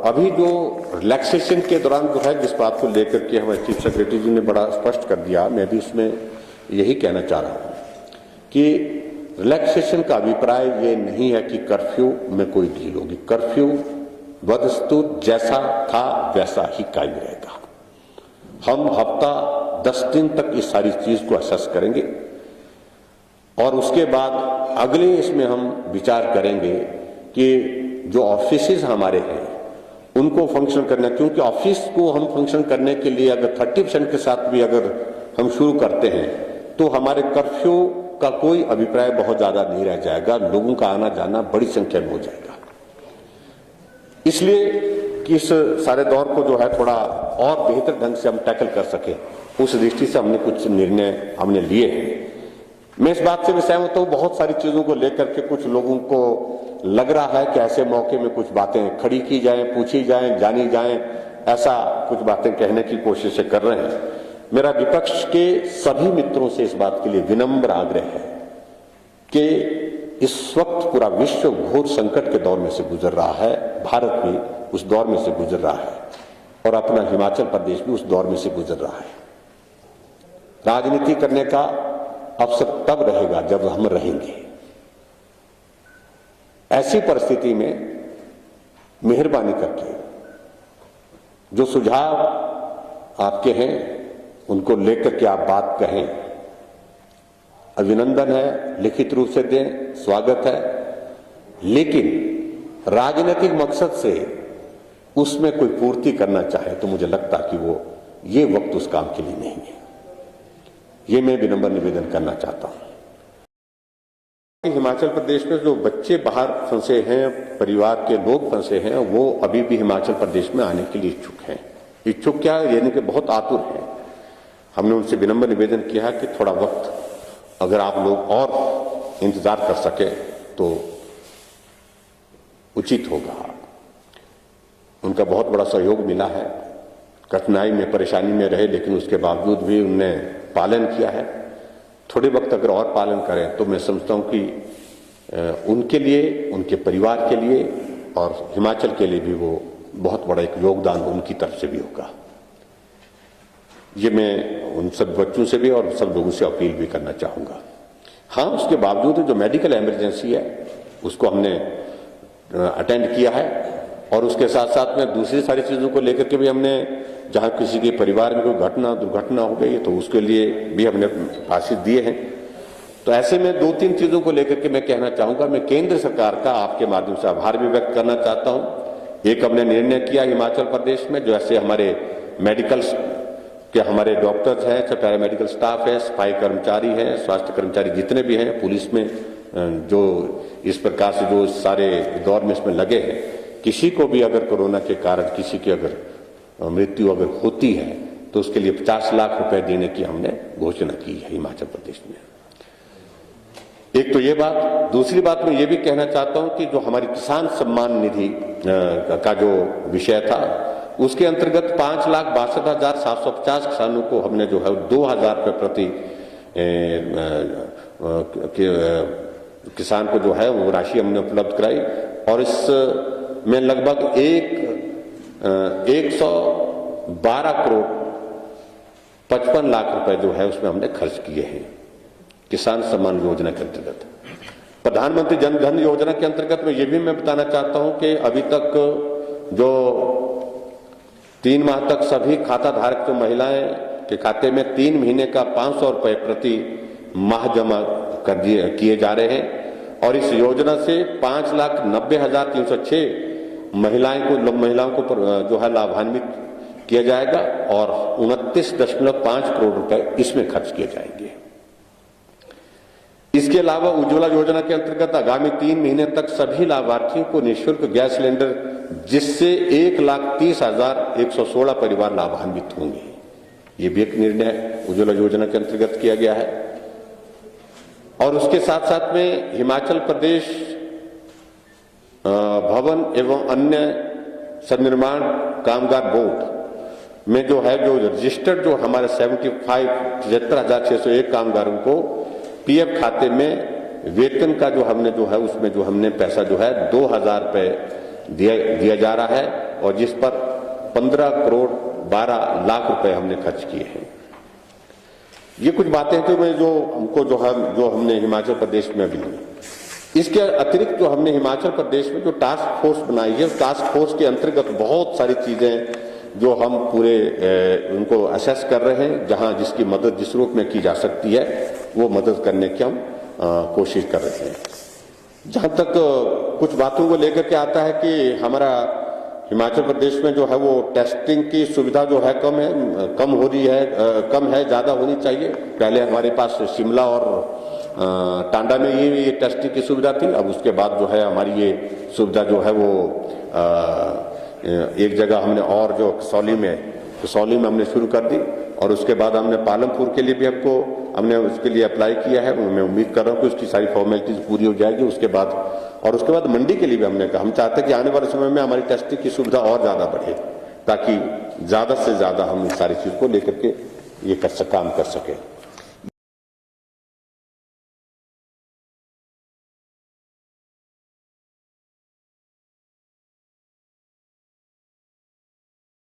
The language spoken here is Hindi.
अभी जो रिलैक्सेशन के दौरान जो है जिस बात को लेकर के हमारे चीफ सेक्रेटरी जी ने बड़ा स्पष्ट कर दिया, मैं भी उसमें यही कहना चाह रहा हूं कि रिलैक्सेशन का अभिप्राय ये नहीं है कि कर्फ्यू में कोई ढील होगी। कर्फ्यू वस्तुतः जैसा था वैसा ही कायम रहेगा। हम हफ्ता 10 दिन तक इस सारी चीज को असेस करेंगे और उसके बाद अगले इसमें हम विचार करेंगे कि जो ऑफिसेज हमारे हैं उनको फंक्शन करना, क्योंकि ऑफिस को हम फंक्शन करने के लिए अगर 30% के साथ भी अगर हम शुरू करते हैं तो हमारे कर्फ्यू का कोई अभिप्राय बहुत ज्यादा नहीं रह जाएगा, लोगों का आना जाना बड़ी संख्या में हो जाएगा। इसलिए कि इस सारे दौर को जो है थोड़ा और बेहतर ढंग से हम टैकल कर सके, उस दृष्टि से हमने कुछ निर्णय हमने लिए हैं। मैं इस बात से भी सहमत हूं, बहुत सारी चीजों को लेकर के कुछ लोगों को लग रहा है कि ऐसे मौके में कुछ बातें खड़ी की जाएं, पूछी जाएं, जानी जाएं, ऐसा कुछ बातें कहने की कोशिशें कर रहे हैं। मेरा विपक्ष के सभी मित्रों से इस बात के लिए विनम्र आग्रह है कि इस वक्त पूरा विश्व घोर संकट के दौर में से गुजर रहा है, भारत भी उस दौर में से गुजर रहा है और अपना हिमाचल प्रदेश भी उस दौर में से गुजर रहा है। राजनीति करने का अवसर तब रहेगा जब हम रहेंगे। ऐसी परिस्थिति में मेहरबानी करके जो सुझाव आपके हैं उनको लेकर के आप बात कहें। अभिनंदन है, लिखित रूप से दें, स्वागत है, लेकिन राजनीतिक मकसद से उसमें कोई पूर्ति करना चाहे तो मुझे लगता कि वो ये वक्त उस काम के लिए नहीं है। ये मैं विनम्र निवेदन करना चाहता हूं। हिमाचल प्रदेश में जो बच्चे बाहर फंसे हैं, परिवार के लोग फंसे हैं, वो अभी भी हिमाचल प्रदेश में आने के लिए इच्छुक हैं। इच्छुक क्या यानी कि बहुत आतुर हैं। हमने उनसे विनम्र निवेदन किया कि थोड़ा वक्त अगर आप लोग और इंतजार कर सके तो उचित होगा। उनका बहुत बड़ा सहयोग मिला है, कठिनाई में परेशानी में रहे लेकिन उसके बावजूद भी उनने पालन किया है। थोड़े वक्त अगर और पालन करें तो मैं समझता हूं कि उनके लिए, उनके परिवार के लिए और हिमाचल के लिए भी वो बहुत बड़ा एक योगदान उनकी तरफ से भी होगा। ये मैं उन सब बच्चों से भी और सब लोगों से अपील भी करना चाहूंगा। हाँ, उसके बावजूद जो मेडिकल इमरजेंसी है उसको हमने अटेंड किया है और उसके साथ साथ में दूसरी सारी चीजों को लेकर के भी हमने, जहां किसी के परिवार में कोई घटना दुर्घटना हो गई तो उसके लिए भी हमने आशीष दिए हैं। तो ऐसे में 2-3 चीजों को लेकर के मैं कहना चाहूंगा। मैं केंद्र सरकार का आपके माध्यम से आभार भी व्यक्त करना चाहता हूं। एक हमने निर्णय किया हिमाचल प्रदेश में, जो ऐसे हमारे मेडिकल के हमारे डॉक्टर्स हैं, चाहे पैरामेडिकल स्टाफ है, सफाई कर्मचारी हैं, स्वास्थ्य कर्मचारी जितने भी हैं, पुलिस में जो इस प्रकार से जो सारे दौर में इसमें लगे हैं, किसी को भी अगर कोरोना के कारण किसी की अगर मृत्यु अगर होती है तो उसके लिए 50 लाख रुपए देने की हमने घोषणा की है हिमाचल प्रदेश में। एक तो ये बात। दूसरी बात मैं ये भी कहना चाहता हूं कि जो हमारी किसान सम्मान निधि का जो विषय था उसके अंतर्गत 5,62,750 किसानों को हमने जो है 2,000 रुपये प्रति किसान को जो है वो राशि हमने उपलब्ध कराई और इसमें लगभग 112 करोड़ 55 लाख रुपए जो है उसमें हमने खर्च किए हैं किसान सम्मान योजना के अंतर्गत। प्रधानमंत्री जन धन योजना के अंतर्गत में ये भी मैं बताना चाहता हूं कि अभी तक जो 3 माह तक सभी खाता धारक जो महिलाएं के खाते में 3 महीने का 500 रुपए प्रति माह जमा कर दिए किए जा रहे हैं और इस योजना से 5,90,306 महिलाओं को जो है लाभान्वित किया जाएगा और 29.5 करोड़ रुपए इसमें खर्च किए जाएंगे। इसके अलावा उज्ज्वला योजना के अंतर्गत आगामी 3 महीने तक सभी लाभार्थियों को निःशुल्क गैस सिलेंडर, जिससे 1,30,116 परिवार लाभान्वित होंगे। ये भी एक निर्णय उज्ज्वला योजना के अंतर्गत किया गया है। और उसके साथ साथ में हिमाचल प्रदेश भवन एवं अन्य सन्निर्माण कामगार बोर्ड में जो है जो रजिस्टर्ड जो हमारे 75,76,601 कामगारों को पीएफ खाते में वेतन का जो हमने जो है उसमें जो हमने पैसा जो है 2,000 रुपए दिया जा रहा है। और जिस पर 15 करोड़ 12 लाख रुपए हमने खर्च किए हैं। ये कुछ बातें तो मैं जो हमको जो हमने हिमाचल प्रदेश में भी, इसके अतिरिक्त जो हमने हिमाचल प्रदेश में जो टास्क फोर्स बनाई है, उस टास्क फोर्स के अंतर्गत बहुत सारी चीजें जो हम पूरे उनको असेस कर रहे हैं, जहां जिसकी मदद जिस रूप में की जा सकती है वो मदद करने की हम कोशिश कर रहे हैं। जहां तक कुछ बातों को लेकर के आता है कि हमारा हिमाचल प्रदेश में जो है वो टेस्टिंग की सुविधा जो है कम हो रही है, कम है, ज्यादा होनी चाहिए। पहले हमारे पास शिमला और टांडा में ये टेस्टिंग की सुविधा थी, अब उसके बाद जो है हमारी ये सुविधा जो है वो एक जगह हमने और जो कसौली में हमने शुरू कर दी, और उसके बाद हमने पालमपुर के लिए भी हमने उसके लिए अप्लाई किया है। मैं उम्मीद कर रहा हूं कि उसकी सारी फॉर्मेलिटीज पूरी हो जाएगी। उसके बाद मंडी के लिए भी हमने कहा, हम चाहते हैं कि आने वाले समय में हमारी टेस्टिंग की सुविधा और ज्यादा बढ़े, ताकि ज्यादा से ज्यादा हम इस सारी चीज को लेकर के ये काम कर सके।